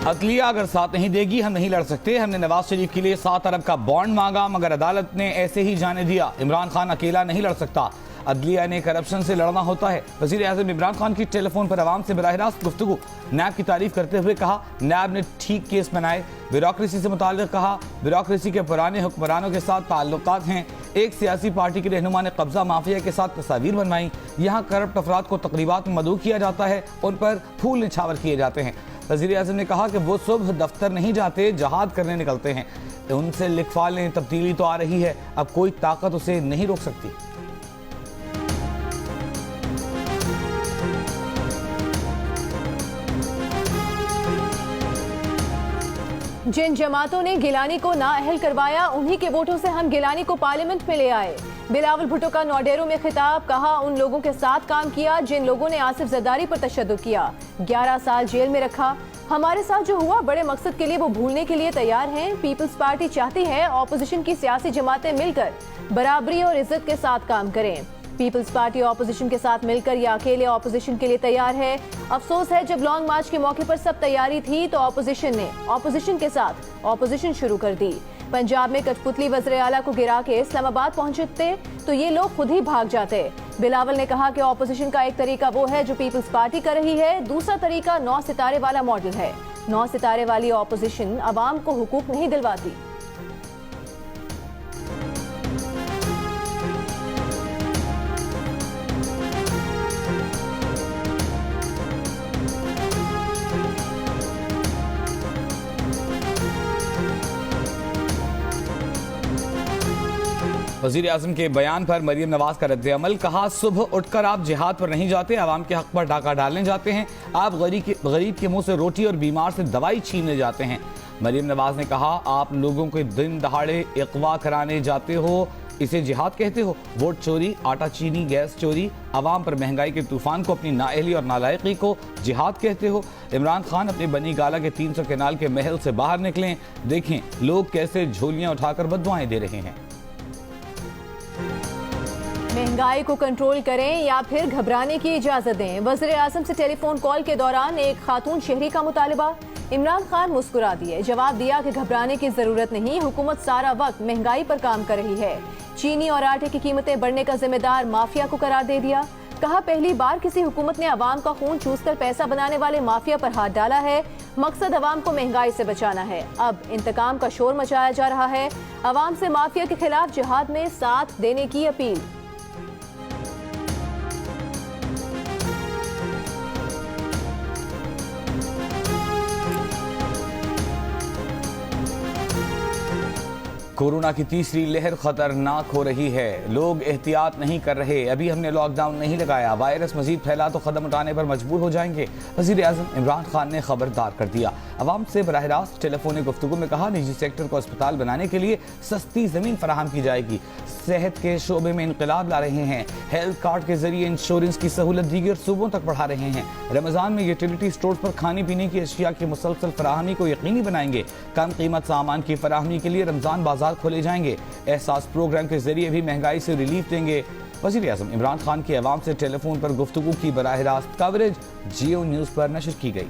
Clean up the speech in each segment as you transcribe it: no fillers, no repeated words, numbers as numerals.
अदलिया अगर साथ नहीं देगी हम नहीं लड़ सकते। हमने नवाज शरीफ के लिए 7 अरब का बॉन्ड मांगा मगर अदालत ने ऐसे ही जाने दिया। इमरान खान अकेला नहीं लड़ सकता, अदलिया ने करप्शन से लड़ना होता है। वज़ीर आज़म इमरान खान की टेलीफोन पर आवाम से बराह रास्त गुफ्तगू। नैब की तारीफ करते हुए कहा नैब ने ठीक केस बनाए। ब्यूरोक्रेसी से मुताल्लिक़ कहा ब्यूरोक्रेसी के पुराने हुक्मरानों के साथ ताल्लुकात हैं। एक सियासी पार्टी के रहनुमा ने कब्जा माफिया के साथ तस्वीर बनवाई। यहाँ करप्ट अफराद को तकरीबात में मदऊ किया जाता है, उन पर फूल निछावर किए जाते हैं। वज़ीर आज़म ने कहा कि वो सुबह दफ्तर नहीं जाते, जहाद करने निकलते हैं। उनसे लिखवा लें, तब्दीली तो आ रही है, अब कोई ताकत उसे नहीं रोक सकती। जिन जमातों ने गिलानी को नाअहल करवाया उन्हीं के वोटों से हम गिलानी को पार्लियामेंट में ले आए। बिलावल भुट्टो का नौडेरों में खिताब, कहा उन लोगों के साथ काम किया जिन लोगों ने आसिफ जरदारी पर तशद्दुद किया, 11 साल जेल में रखा। हमारे साथ जो हुआ बड़े मकसद के लिए वो भूलने के लिए तैयार हैं। पीपल्स पार्टी चाहती है ऑपोजिशन की सियासी जमातें मिलकर बराबरी और इज्जत के साथ काम करें। पीपल्स पार्टी ऑपोजिशन के साथ मिलकर या अकेले ऑपोजिशन के लिए तैयार है। अफसोस है जब लॉन्ग मार्च के मौके पर सब तैयारी थी तो ऑपोजिशन ने ऑपोजिशन के साथ ऑपोजिशन शुरू कर दी। पंजाब में कठपुतली वज़ीर आला को गिरा के इस्लामाबाद पहुंचते तो ये लोग खुद ही भाग जाते। बिलावल ने कहा कि ऑपोजिशन का एक तरीका वो है जो पीपल्स पार्टी कर रही है, दूसरा तरीका 9 सितारे वाला मॉडल है। 9 सितारे वाली ऑपोजिशन अवाम को हुकूक नहीं दिलवाती। वज़ीर आज़म के बयान पर मरीम नवाज का रद्द अमल, कहा सुबह उठकर आप जिहाद पर नहीं जाते, आवाम के हक पर डाका डालने जाते हैं। आप गरीब के मुंह से रोटी और बीमार से दवाई छीनने जाते हैं। मरीम नवाज ने कहा आप लोगों के दिन दहाड़े अगवा कराने जाते हो, इसे जिहाद कहते हो। वोट चोरी, आटा चीनी, गैस चोरी, आवाम पर महंगाई के तूफान को, अपनी नाअहली और नालायकी को जिहाद कहते हो। इमरान खान अपनी बनी गाला के 300 केनाल के महल से बाहर निकलें, देखें लोग कैसे झोलियां उठाकर बददुआएं दे रहे हैं। महंगाई को कंट्रोल करें या फिर घबराने की इजाजत दें, वज़ीर आज़म से टेलीफोन कॉल के दौरान एक खातून शहरी का मुतालिबा। इमरान खान मुस्कुरा दिए, जवाब दिया कि घबराने की जरूरत नहीं, हुकूमत सारा वक्त महंगाई पर काम कर रही है। चीनी और आटे की कीमतें बढ़ने का जिम्मेदार माफिया को करार दे दिया। कहा पहली बार किसी हुकूमत ने अवाम का खून चूसकर पैसा बनाने वाले माफिया पर हाथ डाला है। मकसद अवाम को महंगाई से बचाना है। अब इंतकाम का शोर मचाया जा रहा है। अवाम से माफिया के खिलाफ जिहाद में साथ देने की अपील। कोरोना की तीसरी लहर खतरनाक हो रही है, लोग एहतियात नहीं कर रहे। अभी हमने लॉकडाउन नहीं लगाया, वायरस मजीद फैला तो कदम उठाने पर मजबूर हो जाएंगे। वज़ीर आज़म इमरान खान ने खबरदार कर दिया। अवाम से बराह रास्त टेलीफोनिक गुफ्तगू में कहा निजी सेक्टर को अस्पताल बनाने के लिए सस्ती जमीन फराहम की जाएगी। सेहत के शोबे में इनकलाब ला रहे हैं। हेल्थ कार्ड के जरिए इंश्योरेंस की सहूलत दीगर सूबों तक बढ़ा रहे हैं। रमजान में यूटिलिटी स्टोर पर खाने पीने की अशिया की मुसलसल फराहमी को यकीनी बनाएंगे। कम कीमत सामान की फराहमी के लिए रमजान बाजार खोले जाएंगे। एहसास प्रोग्राम के जरिए भी महंगाई से रिलीफ देंगे। वज़ीर आज़म इमरान खान की अवाम से टेलीफोन पर गुफ्तगू की बराह रास्त कवरेज जियो न्यूज़ पर नशर की गई।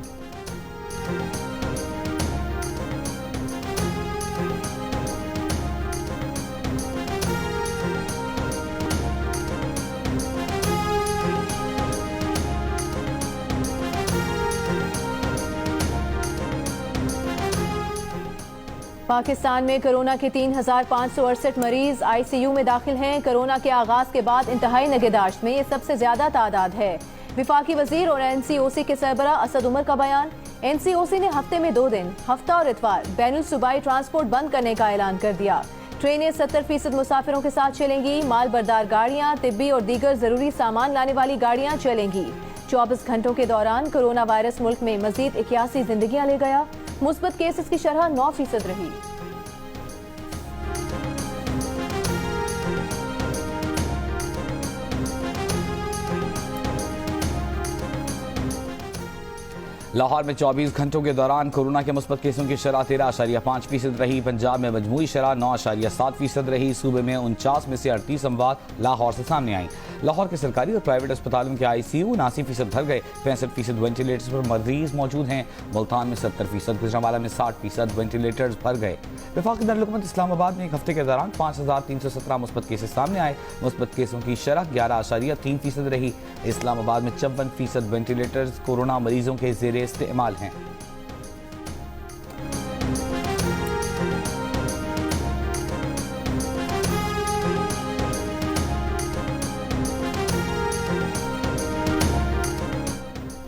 पाकिस्तान में कोरोना के 3,568 मरीज आईसीयू में दाखिल हैं। कोरोना के आगाज के बाद इंतहाई निगहदाश्त में ये सबसे ज्यादा तादाद है। विफाकी वजीर और एनसीओसी के सरबरा असद उमर का बयान। एनसीओसी ने हफ्ते में 2 दिन हफ्ता और इतवार बैनुल सूबाई ट्रांसपोर्ट बंद करने का ऐलान कर दिया। ट्रेनें 70% मुसाफिरों के साथ चलेंगी। माल बरदार गाड़ियां, तिब्बी और दीगर जरूरी सामान लाने वाली गाड़ियां चलेंगी। 24 घंटों के दौरान कोरोना वायरस मुल्क में मजीद 81 जिंदगियां ले गया। मुस्बत केसेस की शरह 9% रही। लाहौर में 24 घंटों के दौरान कोरोना के मुस्बत केसों की शरह 13.5% रही। पंजाब में मजमूई शरह 9.7% रही। सूबे में 49 में से 38 अमवात लाहौर से सामने आई। लाहौर के सरकारी और प्राइवेट अस्पतालों के ICU 79% भर गए। 65% वेंटिलेटर्स पर मरीज मौजूद हैं। मुल्तान में 70%, गुजरांवाला में 60% वेंटिलेटर्स भर गए। वफाकी दारुल इस्लामाबाद में एक हफ्ते के दौरान 5317 मुस्बत केसेस सामने आए। मुस्बत केसों की शरह 11.3% रही। इस्लामाबाद में 54% वेंटिलेटर्स कोरोना मरीजों के ज़ेरे इस्तेमाल हैं।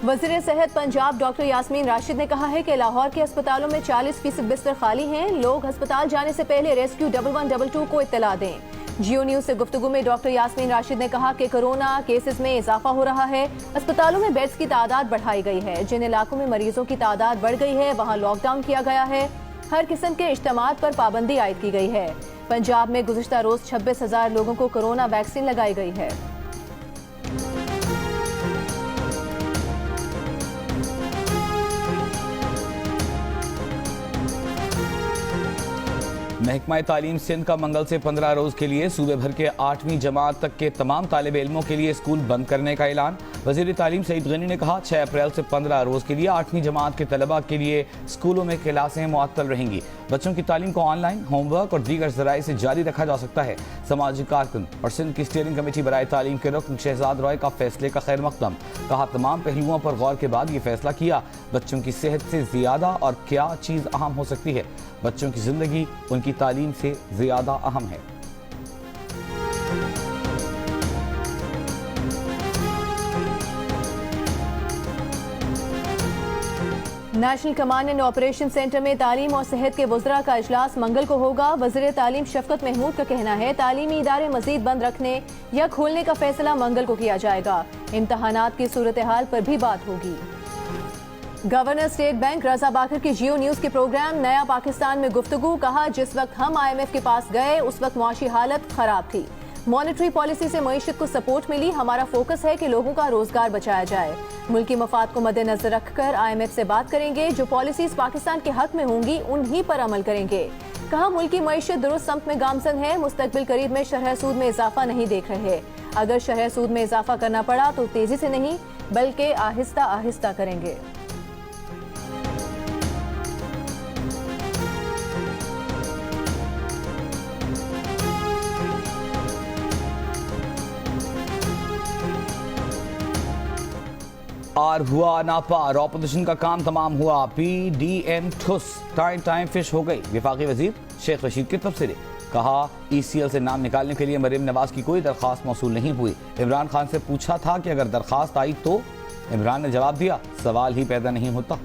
वज़ीर सेहत पंजाब डॉक्टर यास्मीन राशिद ने कहा है कि लाहौर के अस्पतालों में 40% बिस्तर खाली हैं। लोग अस्पताल जाने से पहले रेस्क्यू 1112 को इत्तला दें। जियो न्यूज से गुफ्तगू में डॉक्टर यास्मीन राशिद ने कहा कि कोरोना केसेस में इजाफा हो रहा है। अस्पतालों में बेड्स की तादाद बढ़ाई गई है। जिन इलाकों में मरीजों की तादाद बढ़ गई है वहां लॉकडाउन किया गया है। हर किस्म के इज्तिमात पर पाबंदी आयद की गई है। पंजाब में गुज़िश्ता रोज 26,000 लोगों को कोरोना वैक्सीन लगाई गई है। महकमा तालीम सिंध का मंगल से 15 रोज के लिए सूबे भर के 8वीं जमात तक के तमाम तालिब इल्मों के लिए स्कूल बंद करने का ऐलान। वज़ीर तालीम सईद गनी ने कहा 6 अप्रैल से 15 रोज के लिए 8वीं जमात के तलबा के लिए स्कूलों में क्लासें मुअत्तल रहेंगी। बच्चों की तालीम को ऑनलाइन, होमवर्क और दीगर ज़राए से जारी रखा जा सकता है। समाजी कारकुन और सिंध की स्टीयरिंग कमेटी बराए तालीम के रुकन शहजाद रॉय का फैसले का खैर मकदम। कहा तमाम पहलुओं पर गौर के बाद ये फैसला किया। बच्चों की सेहत से ज़्यादा और क्या चीज़ अहम हो सकती है? बच्चों की ज़िंदगी उनकी तालीम से ज़्यादा अहम है। National command and operation centre में तालीम और सेहत के वज़रा का इजलास मंगल को होगा। वज़ीर तालीम शफकत महमूद का कहना है तालीमी इदारे मजीद बंद रखने या खोलने का फैसला मंगल को किया जाएगा। इम्तहानात की सूरत हाल पर भी बात होगी। गवर्नर स्टेट बैंक रजा बाकर की जियो न्यूज के प्रोग्राम नया पाकिस्तान में गुफ्तगू। कहा जिस वक्त हम IMF के पास गए उस वक्त मुआशी हालत खराब थी। मॉनेटरी पॉलिसी से मईशत को सपोर्ट मिली। हमारा फोकस है कि लोगों का रोजगार बचाया जाए। मुल्की मफाद को मद्देनजर रखकर IMF से बात करेंगे। जो पॉलिसीज पाकिस्तान के हक में होंगी उन्हीं पर अमल करेंगे। कहा मुल्की मईशत दुरुस्त समत में गामजन है। मुस्तकबिल करीब में शरह सूद में इजाफा नहीं देख रहे। अगर शरह सूद में इजाफा करना पड़ा तो तेजी से नहीं बल्कि आहिस्ता आहिस्ता करेंगे। आर हुआ ना पार, ऑपोजिशन का काम तमाम हुआ। PDM ठुस, टाइम फिश हो गई। वफाकी वजीर शेख रशीद की तबसरे। कहा ECL से नाम निकालने के लिए मरीम नवाज की कोई दरख्वास्त मौसूल नहीं हुई। इमरान खान से पूछा था कि अगर दरख्वास्त आई तो इमरान ने जवाब दिया सवाल ही पैदा नहीं होता।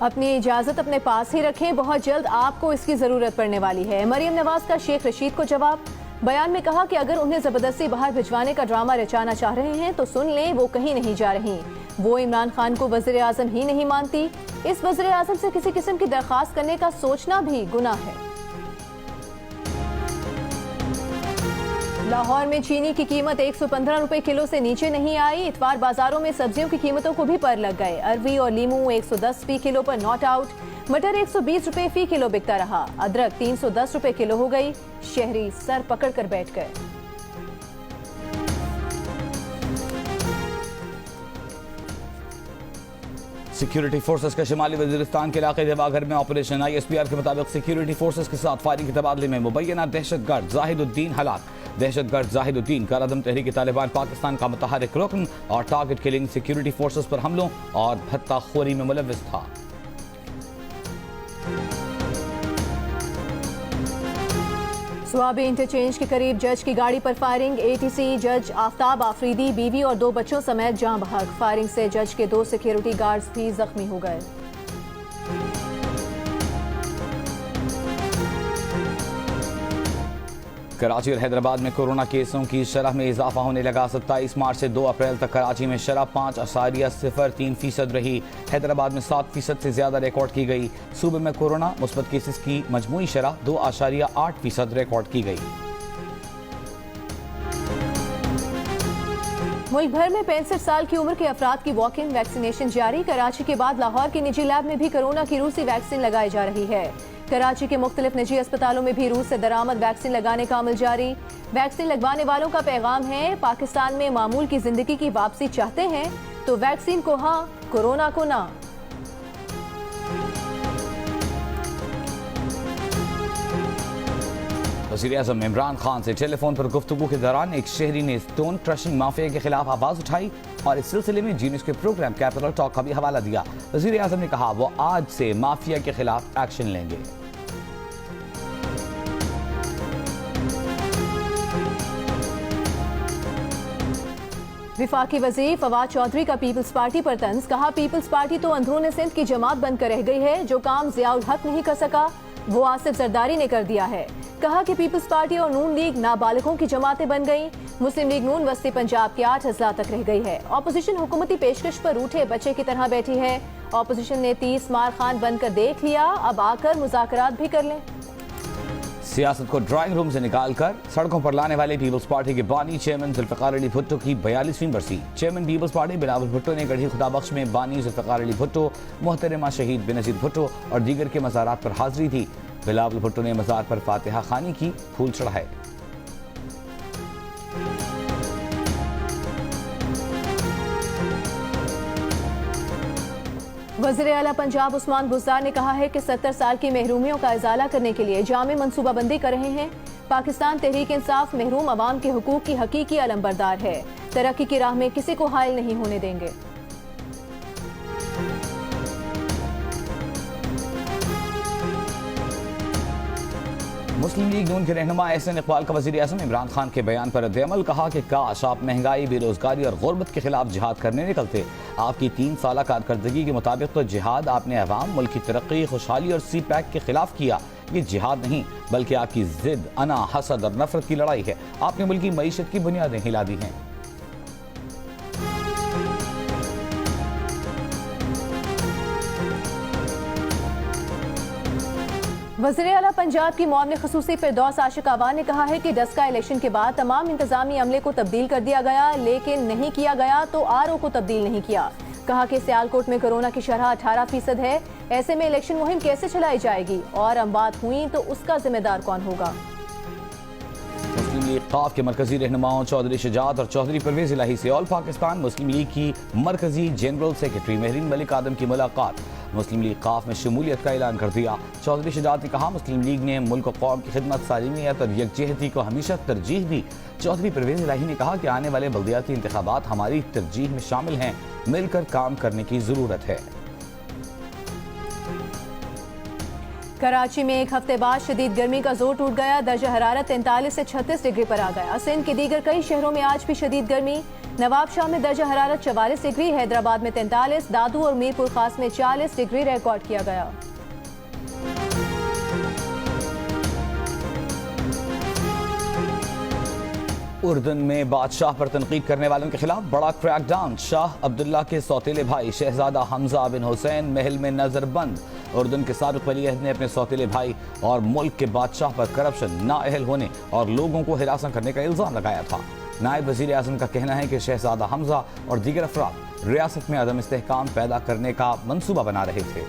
अपनी इजाजत अपने पास ही रखें, बहुत जल्द आपको इसकी जरूरत पड़ने वाली है। मरीम नवाज का शेख रशीद को जवाब। बयान में कहा कि अगर उन्हें जबरदस्ती बाहर भिजवाने का ड्रामा रचाना चाह रहे हैं तो सुन लें, वो कहीं नहीं जा रही। वो इमरान खान को वज़ीर आज़म ही नहीं मानती। इस वज़ीर आज़म से किसी किस्म की दरख्वास्त करने का सोचना भी गुनाह है। लाहौर में चीनी की कीमत 115 रुपए किलो से नीचे नहीं आई। इतवार बाजारों में सब्जियों की कीमतों को भी पर लग गए। अरवी और लीमू 110 फी किलो पर नॉट आउट। मटर 120 रुपए फी किलो बिकता रहा। अदरक 310 रुपए किलो हो गई। शहरी सर पकड़ कर बैठ गए। सिक्योरिटी फोर्सेस का शिमाली वजीरिस्तान के इलाके देवाघर में ऑपरेशन। ISPR के मुताबिक सिक्योरिटी फोर्सेस के साथ फायरिंग के तबादले में मुबैना दहशतगर्द जाहिदुद्दीन हलाक। दहशतगर्द जाहिदुद्दीन कालादम तहरीक तालिबान पाकिस्तान का मुतहर्रिक रुकन और टारगेट किलिंग सिक्योरिटी फोर्सेस पर हमलों और भत्ताखोरी में मुलव्विस था। स्वाबी इंटरचेंज के करीब जज की गाड़ी पर फायरिंग। ATC जज आफ्ताब आफरीदी, बीवी और 2 बच्चों समेत जान बहक। फायरिंग से जज के 2 सिक्योरिटी गार्ड्स भी जख्मी हो गए। कराची और हैदराबाद में कोरोना केसों की शरह में इजाफा होने लगा। 27 मार्च से 2 अप्रैल तक कराची में शरह 5.03% रही। हैदराबाद में 7% से ज्यादा रिकॉर्ड की गई। सूबे में कोरोना मुस्बत केसेस की मजमूई शरह 2.8% रिकॉर्ड की गई। मुल्क भर में 65 साल की उम्र के अफराद की वॉक इन वैक्सीनेशन जारी। कराची के बाद लाहौर के निजी लैब में भी कोरोना की रूसी वैक्सीन लगाई जा रही है। कराची के मुख्तलिफ निजी अस्पतालों में भी रूस से दरामद वैक्सीन लगाने का अमल जारी। वैक्सीन लगवाने वालों का पैगाम है, पाकिस्तान में मामूल की जिंदगी की वापसी चाहते हैं तो वैक्सीन को हाँ, कोरोना को ना। वज़ीर-ए-आज़म इमरान खान से टेलीफोन पर गुफ्तगू के दौरान एक शहरी ने स्टोन क्रशिंग माफिया के खिलाफ आवाज उठाई और इस सिलसिले में जी न्यूज़ के प्रोग्राम कैपिटल टॉक का भी हवाला दिया। वज़ीर-ए-आज़म ने कहा वो आज से माफिया के खिलाफ एक्शन लेंगे। विफाकी वज़ीर फवाद चौधरी का पीपल्स पार्टी पर तंज। कहा पीपल्स पार्टी तो अंदरूनी सिंध की जमात बनकर रह गई है, जो काम ज़ियाउल हक नहीं कर सका वो आसिफ जरदारी ने कर दिया है। कहा कि पीपल्स पार्टी और नून लीग नाबालिगों की जमातें बन गईं। मुस्लिम लीग नून वस्ती पंजाब के 8 अजला तक रह गई है। ऑपोजिशन हुकूमती पेशकश पर रूठे बच्चे की तरह बैठी है। ऑपोजिशन ने 30 मार खान बनकर देख लिया, अब आकर मुज़ाकरात भी कर लें। सियासत को ड्राइंग रूम से निकालकर सड़कों पर लाने वाले पीपल्स पार्टी के बानी चेयरमैन जुल्फ़िकार अली भुट्टो की 42वीं बरसी। Chairman Peoples Party Bilawal Bhutto ने गढ़ी खुदाबख्श में बानी जुल्फ़िकार अली भुट्टो, मोहतरमा शहीद बेनज़ीर भुट्टो और दीगर के मज़ारात पर हाजिरी थी। बिलावल भुट्टो ने मज़ार पर फातिहा खानी की, फूल चढ़ाए। वज़ीर आला पंजाब उस्मान बुज़दार ने कहा है कि 70 साल की महरूमियों का इजाला करने के लिए जामे मनसूबाबंदी कर रहे हैं। पाकिस्तान तहरीक इंसाफ महरूम अवाम के हुकूक की हकीकी अलमबरदार है, तरक्की की राह में किसी को हायल नहीं होने देंगे। मुस्लिम लीग नून के रहनुमा एहसन इकबाल का वज़ीर-ए-आज़म इमरान खान के बयान पर रद्द-ए-अमल। कहा कि काश आप महंगाई, बेरोजगारी और गुर्बत के खिलाफ जिहाद करने निकलते। आपकी 3 साल कारकर्दगी के मुताबिक तो जिहाद आपने अवाम, मुल्क की तरक्की, खुशहाली और सी पैक के खिलाफ किया। ये जिहाद नहीं बल्कि आपकी जिद, अना, हसद और नफरत की लड़ाई है। आपने मुल्क की मईशत की बुनियादें हिला दी हैं। वज़ीर आला पंजाब की मौमन ख़ुसूसी फिरदौस आशिक आवान ने कहा है कि डस्का इलेक्शन के बाद तमाम इंतजामी अमले को तब्दील कर दिया गया, लेकिन नहीं किया गया तो RO को तब्दील नहीं किया। कहा कि सियालकोट में कोरोना की शरह 18% है, ऐसे में इलेक्शन मुहिम कैसे चलाई जाएगी और अमवात हुई तो उसका जिम्मेदार कौन होगा। मुस्लिम लीग काफ के मरकजी रहनुमाओं चौधरी शुजात और चौधरी परवेज इलाही से ऑल पाकिस्तान मुस्लिम लीग की मरकजी जनरल सेक्रेटरी महरीन मलिक आदम की मुलाकात। मुस्लिम लीग काफ में शमूलियत का ऐलान कर दिया। चौधरी शुजात ने कहा मुस्लिम लीग ने मुल्क और कौम की खिदमत, सालिमियत और यकजहती को हमेशा तरजीह दी। चौधरी परवेज इलाही ने कहा कि आने वाले बल्दियाती इंतखाबात हमारी तरजीह में शामिल हैं, मिलकर काम करने की जरूरत है। कराची में एक हफ्ते बाद शदीद गर्मी का जोर टूट गया। दर्जा हरारत 43 से 36 डिग्री पर आ गया। सिंध के दीगर कई शहरों में आज भी शदीद गर्मी। नवाबशाह में दर्जा हरारत 44 डिग्री, हैदराबाद में 43, दादू और मीरपुर खास में 40 डिग्री रिकॉर्ड किया गया। उर्दन में बादशाह पर तनकीद करने वालों के खिलाफ बड़ा क्रैकडाउन। शाह अब्दुल्ला के सौतेले भाई शहजादा हमजा बिन हुसैन महल में नजरबंद। उर्दन के साबिक वली अहद ने अपने सौतेले भाई और मुल्क के बादशाह पर करप्शन, नाअहल होने और लोगों को हिरासत करने का इल्जाम लगाया था। नायब वज़ीर-ए-आज़म का कहना है कि शहजादा हमजा और दीगर अफराद रियासत में अदम इस्तेहकाम पैदा करने का मंसूबा बना रहे थे।